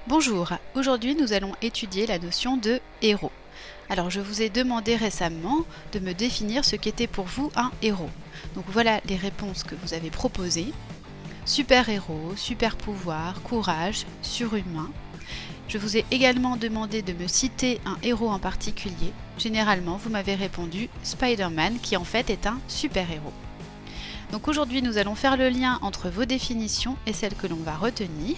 Bonjour, aujourd'hui nous allons étudier la notion de héros. Alors je vous ai demandé récemment de me définir ce qu'était pour vous un héros. Donc voilà les réponses que vous avez proposées. Super-héros, super-pouvoir, courage, surhumain. Je vous ai également demandé de me citer un héros en particulier. Généralement vous m'avez répondu Spider-Man qui en fait est un super-héros. Donc aujourd'hui nous allons faire le lien entre vos définitions et celles que l'on va retenir.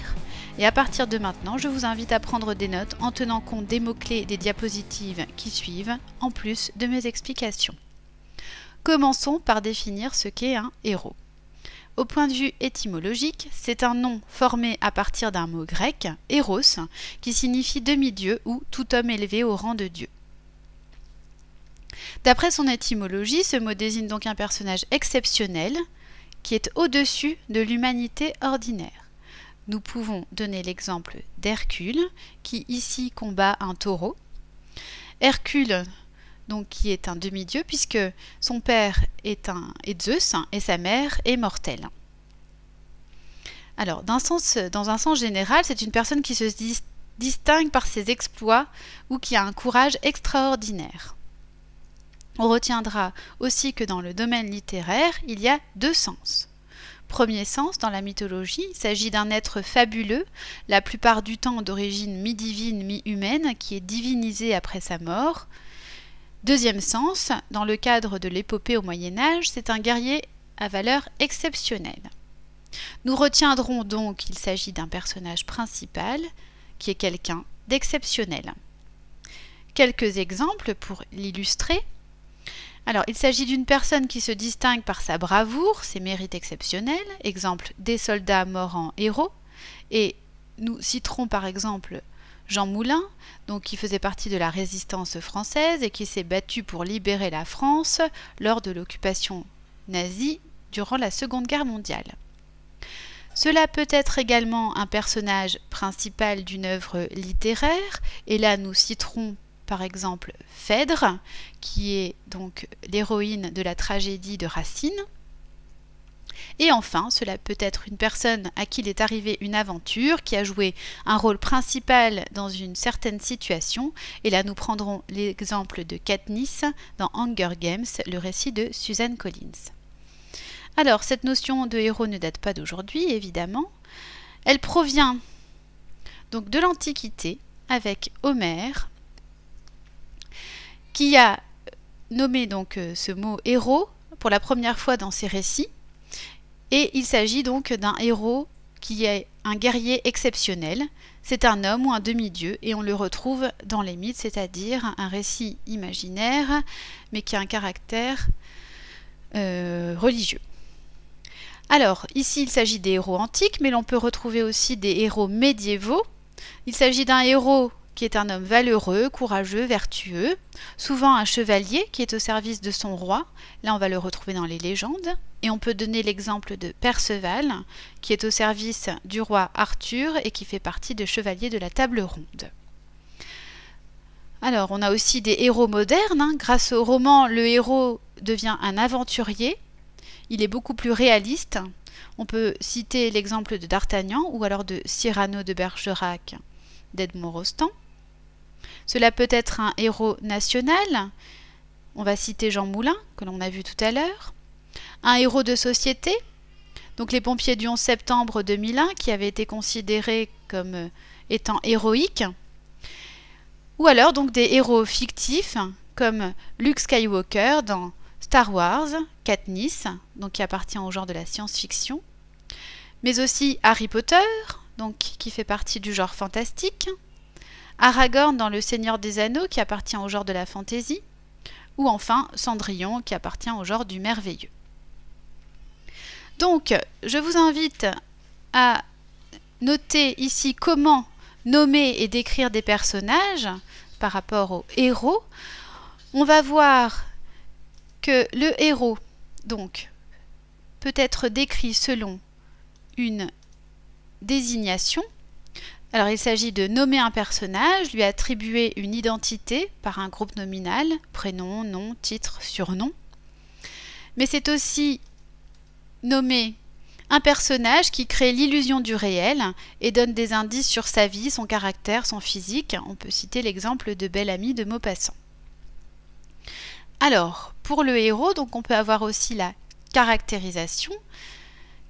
Et à partir de maintenant, je vous invite à prendre des notes en tenant compte des mots-clés des diapositives qui suivent, en plus de mes explications. Commençons par définir ce qu'est un héros. Au point de vue étymologique, c'est un nom formé à partir d'un mot grec, héros, qui signifie demi-dieu ou tout homme élevé au rang de dieu. D'après son étymologie, ce mot désigne donc un personnage exceptionnel qui est au-dessus de l'humanité ordinaire. Nous pouvons donner l'exemple d'Hercule, qui ici combat un taureau. Hercule, donc, qui est un demi-dieu, puisque son père est Zeus et sa mère est mortelle. Alors, dans un sens général, c'est une personne qui se distingue par ses exploits ou qui a un courage extraordinaire. On retiendra aussi que dans le domaine littéraire, il y a deux sens. Premier sens, dans la mythologie, il s'agit d'un être fabuleux, la plupart du temps d'origine mi-divine, mi-humaine, qui est divinisé après sa mort. Deuxième sens, dans le cadre de l'épopée au Moyen-Âge, c'est un guerrier à valeur exceptionnelle. Nous retiendrons donc qu'il s'agit d'un personnage principal, qui est quelqu'un d'exceptionnel. Quelques exemples pour l'illustrer. Alors, il s'agit d'une personne qui se distingue par sa bravoure, ses mérites exceptionnels, exemple des soldats morts en héros, et nous citerons par exemple Jean Moulin, donc qui faisait partie de la résistance française et qui s'est battu pour libérer la France lors de l'occupation nazie durant la Seconde Guerre mondiale. Cela peut être également un personnage principal d'une œuvre littéraire, et là nous citerons par exemple Phèdre, qui est donc l'héroïne de la tragédie de Racine. Et enfin, cela peut être une personne à qui il est arrivé une aventure, qui a joué un rôle principal dans une certaine situation. Et là, nous prendrons l'exemple de Katniss dans Hunger Games, le récit de Suzanne Collins. Alors, cette notion de héros ne date pas d'aujourd'hui, évidemment. Elle provient donc de l'Antiquité, avec Homère, qui a nommé donc ce mot héros pour la première fois dans ses récits. Et il s'agit donc d'un héros qui est un guerrier exceptionnel. C'est un homme ou un demi-dieu et on le retrouve dans les mythes, c'est-à-dire un récit imaginaire mais qui a un caractère religieux. Alors, ici il s'agit des héros antiques, mais l'on peut retrouver aussi des héros médiévaux. Il s'agit d'un héros qui est un homme valeureux, courageux, vertueux, souvent un chevalier qui est au service de son roi. Là, on va le retrouver dans les légendes. Et on peut donner l'exemple de Perceval, qui est au service du roi Arthur et qui fait partie des chevaliers de la table ronde. Alors, on a aussi des héros modernes. Grâce au roman, le héros devient un aventurier. Il est beaucoup plus réaliste. On peut citer l'exemple de D'Artagnan ou alors de Cyrano de Bergerac d'Edmond Rostand. Cela peut être un héros national. On va citer Jean Moulin, que l'on a vu tout à l'heure. Un héros de société, donc les pompiers du 11 septembre 2001, qui avaient été considérés comme étant héroïques. Ou alors donc des héros fictifs, comme Luke Skywalker dans Star Wars, Katniss, donc qui appartient au genre de la science-fiction. Mais aussi Harry Potter, donc qui fait partie du genre fantastique. Aragorn dans Le Seigneur des Anneaux, qui appartient au genre de la fantaisie. Ou enfin Cendrillon, qui appartient au genre du merveilleux. Donc, je vous invite à noter ici comment nommer et décrire des personnages par rapport aux héros. On va voir que le héros, donc, peut être décrit selon une désignation. Alors, il s'agit de nommer un personnage, lui attribuer une identité par un groupe nominal, prénom, nom, titre, surnom. Mais c'est aussi nommer Un personnage qui crée l'illusion du réel et donne des indices sur sa vie, son caractère, son physique. On peut citer l'exemple de Bel-Ami de Maupassant. Alors, pour le héros, donc on peut avoir aussi la caractérisation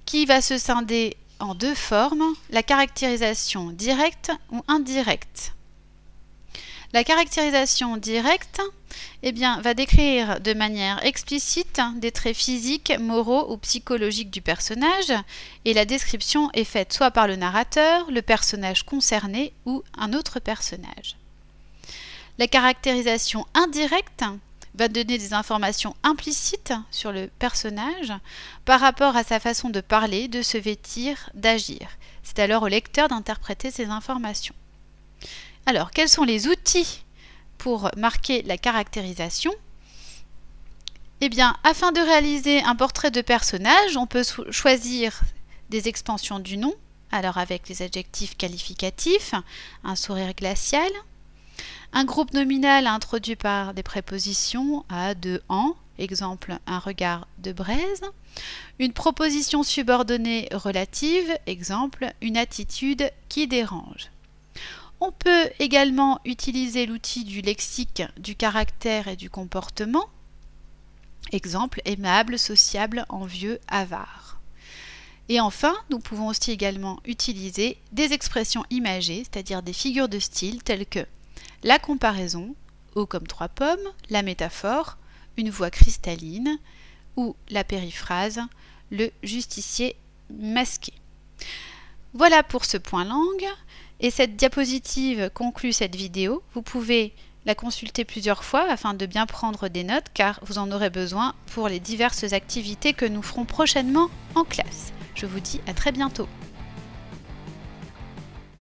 qui va se scinder en deux formes, la caractérisation directe ou indirecte. La caractérisation directe va décrire de manière explicite des traits physiques, moraux ou psychologiques du personnage et la description est faite soit par le narrateur, le personnage concerné ou un autre personnage. La caractérisation indirecte va donner des informations implicites sur le personnage par rapport à sa façon de parler, de se vêtir, d'agir. C'est alors au lecteur d'interpréter ces informations. Alors, quels sont les outils pour marquer la caractérisation? Eh bien, afin de réaliser un portrait de personnage, on peut choisir des expansions du nom, alors avec les adjectifs qualificatifs, un sourire glacial, un groupe nominal introduit par des prépositions à, de, en, exemple un regard de braise, une proposition subordonnée relative, exemple une attitude qui dérange. On peut également utiliser l'outil du lexique, du caractère et du comportement, exemple aimable, sociable, envieux, avare. Et enfin, nous pouvons aussi également utiliser des expressions imagées, c'est-à-dire des figures de style telles que la comparaison, haut comme trois pommes, la métaphore, une voix cristalline, ou la périphrase, le justicier masqué. Voilà pour ce point langue. Et cette diapositive conclut cette vidéo. Vous pouvez la consulter plusieurs fois afin de bien prendre des notes car vous en aurez besoin pour les diverses activités que nous ferons prochainement en classe. Je vous dis à très bientôt.